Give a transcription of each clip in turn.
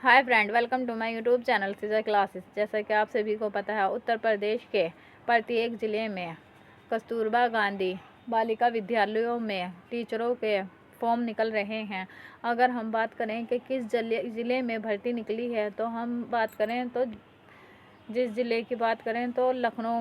Hi friend, welcome to my YouTube channel Caesar classes. जैसा कि आप सभी को पता है, उत्तर प्रदेश के प्रत्येक ज़िले में कस्तूरबा गांधी बालिका विद्यालयों में टीचरों के फॉर्म निकल रहे हैं। अगर हम बात करें कि किस ज़िले में भर्ती निकली है, तो हम बात करें तो जिस ज़िले की बात करें तो लखनऊ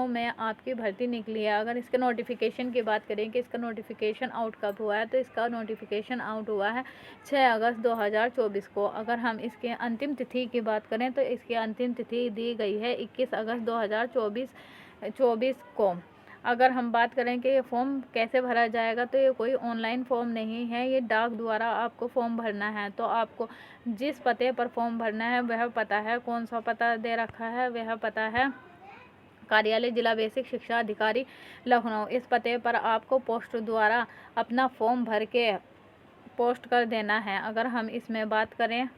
में आपकी भर्ती निकली है। अगर इसके नोटिफिकेशन की बात करें कि इसका नोटिफिकेशन आउट कब हुआ है, तो इसका नोटिफिकेशन आउट हुआ है 6 अगस्त 2024 को। अगर हम इसके अंतिम तिथि की बात करें तो इसकी अंतिम तिथि दी गई है 21 अगस्त 2024 को। अगर हम बात करें कि ये फॉर्म कैसे भरा जाएगा, तो ये कोई ऑनलाइन फॉर्म नहीं है, ये डाक द्वारा आपको फॉर्म भरना है। तो आपको जिस पते पर फॉर्म भरना है वह पता है, कौन सा पता दे रखा है, वह पता है कार्यालय जिला बेसिक शिक्षा अधिकारी लखनऊ। इस पते पर आपको पोस्ट द्वारा अपना फॉर्म भर के पोस्ट कर देना है। अगर हम इसमें बात करें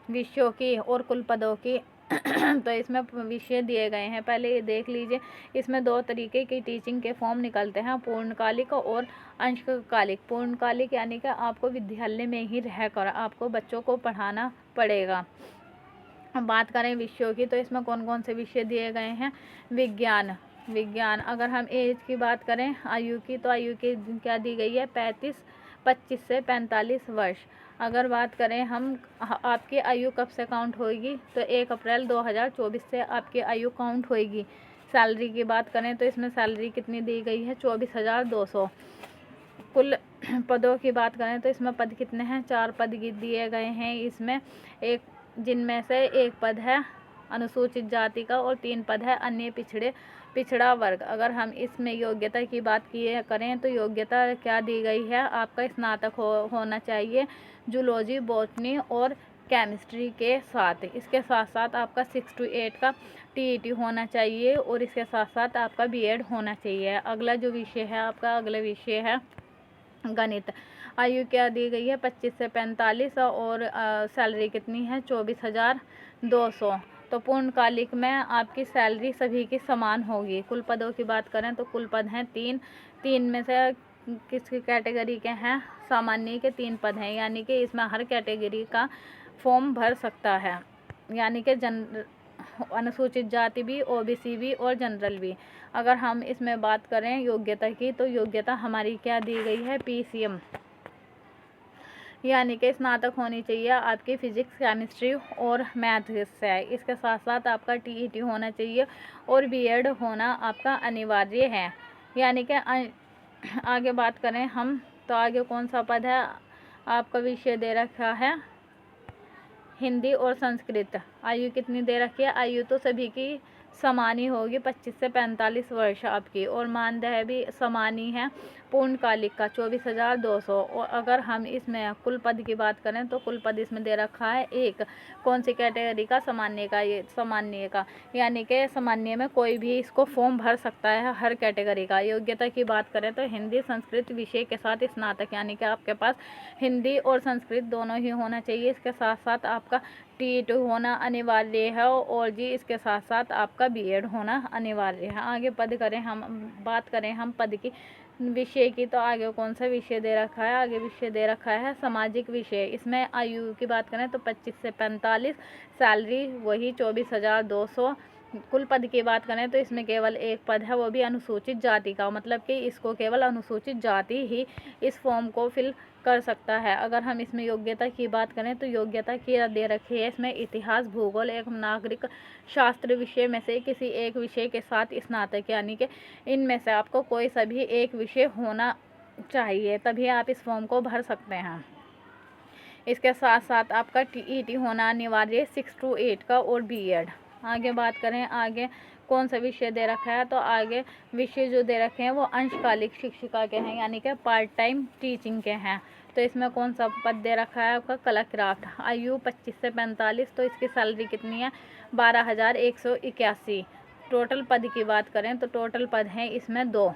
विषयों की और कुल पदों की तो इसमें विषय दिए गए हैं। पहले ये देख लीजिए, इसमें 2 तरीके की टीचिंग के फॉर्म निकलते हैं, पूर्णकालिक और अंशकालिक। पूर्णकालिक यानी कि आपको विद्यालय में ही रहकर आपको बच्चों को पढ़ाना पड़ेगा। बात करें विषयों की, तो इसमें कौन कौन से विषय दिए गए हैं। विज्ञान। अगर हम एज की बात करें, आयु की, तो आयु की क्या दी गई है, 25 से 45 वर्ष। अगर बात करें हम आपकी आयु कब से काउंट होगी, तो 1 अप्रैल 2024 से आपकी आयु काउंट होगी। सैलरी की बात करें तो इसमें सैलरी कितनी दी गई है, 24,200। कुल पदों की बात करें तो इसमें पद कितने हैं, 4 पद दिए गए हैं इसमें, जिनमें से 1 पद है अनुसूचित जाति का और 3 पद है अन्य पिछड़ा वर्ग। अगर हम इसमें योग्यता की बात करें तो योग्यता क्या दी गई है, आपका स्नातक होना चाहिए जूलॉजी, बॉटनी और केमिस्ट्री के साथ। इसके साथ साथ आपका 6 to 8 का टीईटी होना चाहिए और इसके साथ साथ आपका बीएड होना चाहिए। अगला जो विषय है आपका, अगला विषय है गणित। आयु क्या दी गई है, 25 से 45 और सैलरी कितनी है, 24,200। तो पूर्णकालिक में आपकी सैलरी सभी की समान होगी। कुल पदों की बात करें तो कुल पद हैं 3 में से किसकी कैटेगरी के हैं, सामान्य के 3 पद हैं, यानी कि इसमें हर कैटेगरी का फॉर्म भर सकता है, यानी कि अनुसूचित जाति भी, ओबीसी भी और जनरल भी। अगर हम इसमें बात करें योग्यता की, तो योग्यता हमारी क्या दी गई है, पीसीएम, यानी कि स्नातक होनी चाहिए आपकी फिजिक्स, केमिस्ट्री और मैथ से। इसके साथ साथ आपका टीईटी होना चाहिए और बीएड होना आपका अनिवार्य है। यानी कि आगे बात करें हम, तो आगे कौन सा पद है, आपका विषय दे रखा है हिंदी और संस्कृत। आयु कितनी दे रखी है, आयु तो सभी की समान ही होगी, 25 से 45 वर्ष आपकी, और मानदेय भी समान ही है पूर्णकालिक का 24,200। और अगर हम इसमें कुल पद की बात करें तो कुल पद इसमें दे रखा है 1, कौन सी कैटेगरी का, सामान्य का। ये सामान्य का यानी कि सामान्य में कोई भी इसको फॉर्म भर सकता है, हर कैटेगरी का। योग्यता की बात करें तो हिंदी संस्कृत विषय के साथ स्नातक, यानी कि आपके पास हिंदी और संस्कृत दोनों ही होना चाहिए। इसके साथ साथ आपका टीईटी होना अनिवार्य है और जी इसके साथ साथ आपका बीएड होना अनिवार्य है। आगे बात करें हम पद की, विषय की, तो आगे कौन सा विषय दे रखा है, आगे विषय दे रखा है सामाजिक विषय। इसमें आयु की बात करें तो 25 से 45, सैलरी वही 24,200। कुल पद की बात करें तो इसमें केवल 1 पद है, वो भी अनुसूचित जाति का, मतलब कि इसको केवल अनुसूचित जाति ही इस फॉर्म को फिल कर सकता है। अगर हम इसमें योग्यता की बात करें तो योग्यता की दे रखी है इसमें इतिहास, भूगोल एवं नागरिक शास्त्र विषय में से किसी एक विषय के साथ स्नातक, यानी कि इनमें से आपको कोई सभी एक विषय होना चाहिए, तभी आप इस फॉर्म को भर सकते हैं। इसके साथ साथ आपका टीईटी होना अनिवार्य 6 to 8 का और बीएड। आगे बात करें, आगे कौन सा विषय दे रखा है, तो आगे विषय जो दे रखे हैं वो अंशकालिक शिक्षिका के हैं, यानी कि पार्ट टाइम टीचिंग के हैं। तो इसमें कौन सा पद दे रखा है आपका, कला क्राफ्ट। आयु 25 से 45, तो इसकी सैलरी कितनी है, 12,181। टोटल पद की बात करें तो टोटल पद हैं इसमें 2।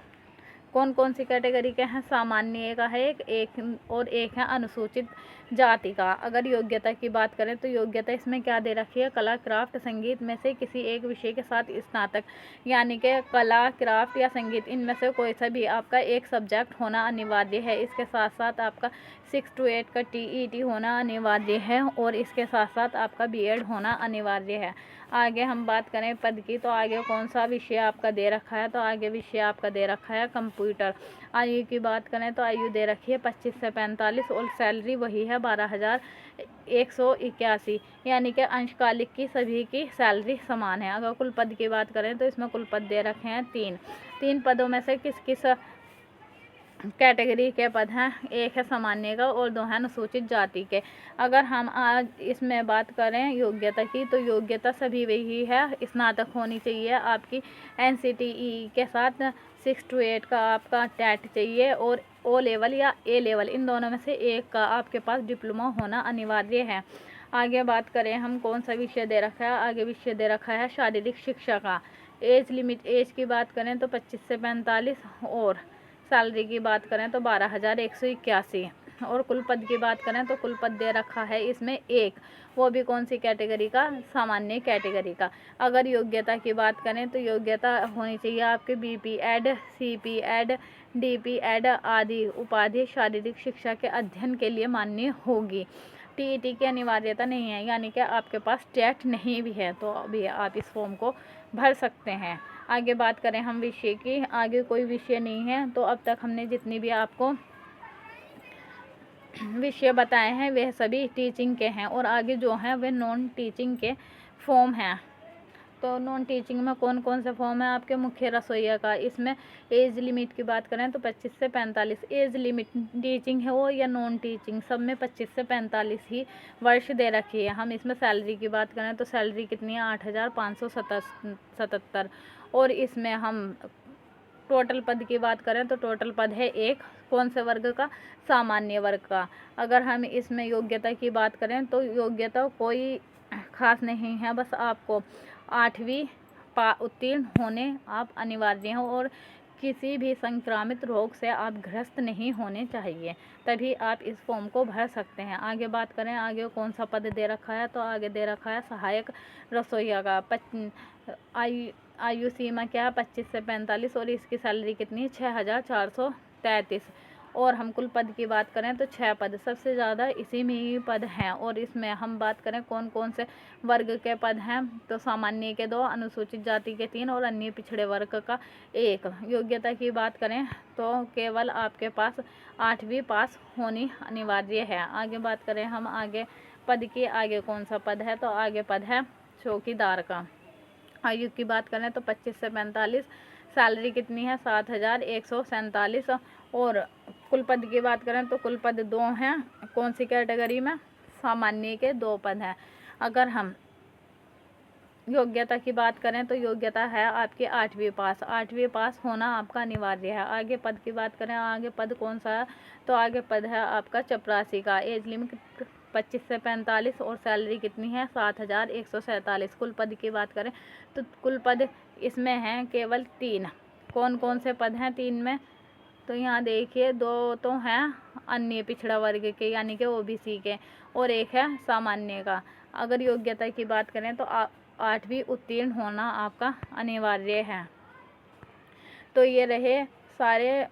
कौन कौन सी कैटेगरी के हैं, सामान्य का है एक और एक है अनुसूचित जाति का। अगर योग्यता की बात करें तो योग्यता इसमें क्या दे रखी है, कला, क्राफ्ट, संगीत में से किसी एक विषय के साथ स्नातक, यानी कि कला, क्राफ्ट या संगीत इनमें से कोई सा भी आपका एक सब्जेक्ट होना अनिवार्य है। इसके साथ साथ आपका 6 to 8 का TET होना अनिवार्य है और इसके साथ साथ आपका BEd होना अनिवार्य है। आगे हम बात करें पद की, तो आगे कौन सा विषय आपका दे रखा है, तो आगे विषय आपका दे रखा है कंप्यूटर। आयु की बात करें तो आयु दे रखी है 25 से 45 और सैलरी वही है 12,181, यानी कि अंशकालिक की सभी की सैलरी समान है। अगर कुल पद की बात करें तो इसमें कुल पद दे रखे हैं 3 पदों में से किस किस कैटेगरी के पद हैं, एक है सामान्य का और 2 हैं अनुसूचित जाति के। अगर हम आज इसमें बात करें योग्यता की, तो योग्यता सभी वही है, स्नातक होनी चाहिए आपकी, NCTE के साथ 6 to 8 का आपका टेट चाहिए और O लेवल या A लेवल इन दोनों में से एक का आपके पास डिप्लोमा होना अनिवार्य है। आगे बात करें हम कौन सा विषय दे रखा है, आगे विषय दे रखा है शारीरिक शिक्षा का। एज लिमिट, एज की बात करें तो 25 से 45 और सैलरी की बात करें तो 12,181 और कुल पद की बात करें तो कुल पद दे रखा है इसमें एक, वो भी कौन सी कैटेगरी का, सामान्य कैटेगरी का। अगर योग्यता की बात करें तो योग्यता होनी चाहिए आपके BPEd, CPEd, DPEd आदि उपाधि शारीरिक शिक्षा के अध्ययन के लिए मान्य होगी। TET की अनिवार्यता नहीं है, यानी कि आपके पास टेट नहीं भी है तो अभी आप इस फॉर्म को भर सकते हैं। आगे बात करें हम विषय की, आगे कोई विषय नहीं है। तो अब तक हमने जितनी भी आपको विषय बताए हैं वह सभी टीचिंग के हैं और आगे जो हैं वे नॉन टीचिंग के फॉर्म हैं। तो नॉन टीचिंग में कौन कौन से फॉर्म है आपके, मुख्य रसोइया का। इसमें एज लिमिट की बात करें तो 25 से 45 एज लिमिट, टीचिंग है वो या नॉन टीचिंग, सब में 25 से 45 ही वर्ष दे रखी है। हम इसमें सैलरी की बात करें तो सैलरी कितनी है 8,577 और इसमें हम टोटल पद की बात करें तो टोटल पद है एक, कौन से वर्ग का, सामान्य वर्ग का। अगर हम इसमें योग्यता की बात करें तो योग्यता कोई खास नहीं है, बस आपको 8वीं उत्तीर्ण होने आप अनिवार्य हैं और किसी भी संक्रामित रोग से आप ग्रस्त नहीं होने चाहिए, तभी आप इस फॉर्म को भर सकते हैं। आगे बात करें आगे कौन सा पद दे रखा है, तो आगे दे रखा है सहायक रसोइया का। आयु सीमा क्या है 25 से 45 और इसकी सैलरी कितनी है 6,433 और हम कुल पद की बात करें तो 6 पद, सबसे ज़्यादा इसी में ही पद हैं। और इसमें हम बात करें कौन कौन से वर्ग के पद हैं, तो सामान्य के 2, अनुसूचित जाति के 3 और अन्य पिछड़े वर्ग का 1। योग्यता की बात करें तो केवल आपके पास 8वीं पास होनी अनिवार्य है। आगे बात करें हम आगे पद की, आगे कौन सा पद है, तो आगे पद है चौकीदार का। आयु की बात करें तो 25 से 45, सैलरी कितनी है 7,147 और कुल पद की बात करें तो कुल पद 2 हैं, कौन सी कैटेगरी में, सामान्य के 2 पद हैं। अगर हम योग्यता की बात करें तो योग्यता है आपकी 8वीं पास, 8वीं पास होना आपका अनिवार्य है। आगे पद की बात करें, आगे पद कौन सा है, तो आगे पद है आपका चपरासी का। एज लिमिट 25 से 45 और सैलरी कितनी है 7,147। कुल पद की बात करें तो कुल पद इसमें हैं केवल 3, कौन कौन से पद हैं 3 में, तो यहाँ देखिए 2 तो हैं अन्य पिछड़ा वर्ग के यानी कि OBC के और एक है सामान्य का। अगर योग्यता की बात करें तो 8वीं उत्तीर्ण होना आपका अनिवार्य है। तो ये रहे सारे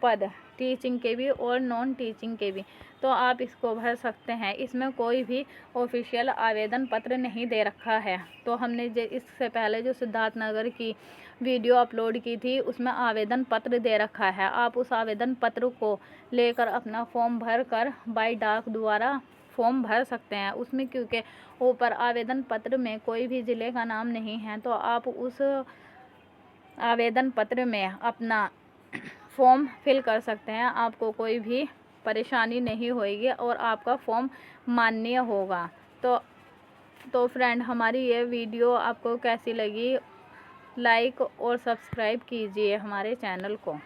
पद, टीचिंग के भी और नॉन टीचिंग के भी, तो आप इसको भर सकते हैं। इसमें कोई भी ऑफिशियल आवेदन पत्र नहीं दे रखा है। तो हमने इससे पहले जो सिद्धार्थनगर की वीडियो अपलोड की थी उसमें आवेदन पत्र दे रखा है, आप उस आवेदन पत्र को लेकर अपना फॉर्म भर कर बाई डाक द्वारा फॉर्म भर सकते हैं। उसमें क्योंकि ऊपर आवेदन पत्र में कोई भी ज़िले का नाम नहीं है, तो आप उस आवेदन पत्र में अपना फॉर्म फिल कर सकते हैं, आपको कोई भी परेशानी नहीं होगी और आपका फॉर्म मान्य होगा। तो फ्रेंड, हमारी ये वीडियो आपको कैसी लगी, लाइक और सब्सक्राइब कीजिए हमारे चैनल को।